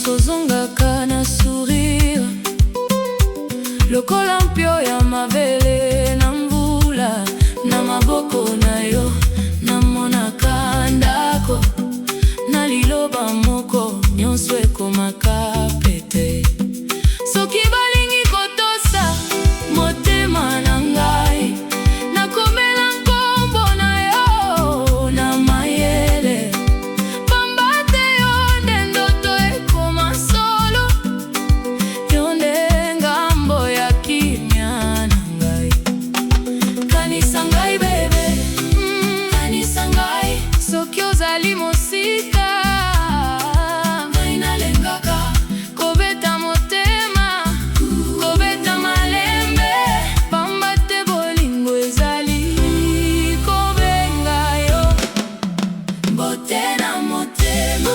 kozongaka na sourire lokola mpio ya mabele na mvula. Na maboko na yo namonaka ndako, na liloba moko nyonso ekomaka pete. Soki balingi kotosa motema na ngai, nakomela nkombo na yo na mayele. Pamba te yo nde ndoto ekoma solo, yo nde ngambo ya kimia na ngai. Kanisa ngai bebe, kanisa ngai. Soki ozali mosika, ngai nalengaka kobeta motema, kobeta malembe. Pamba te bolingo ezali kobenga yo mbote na motema.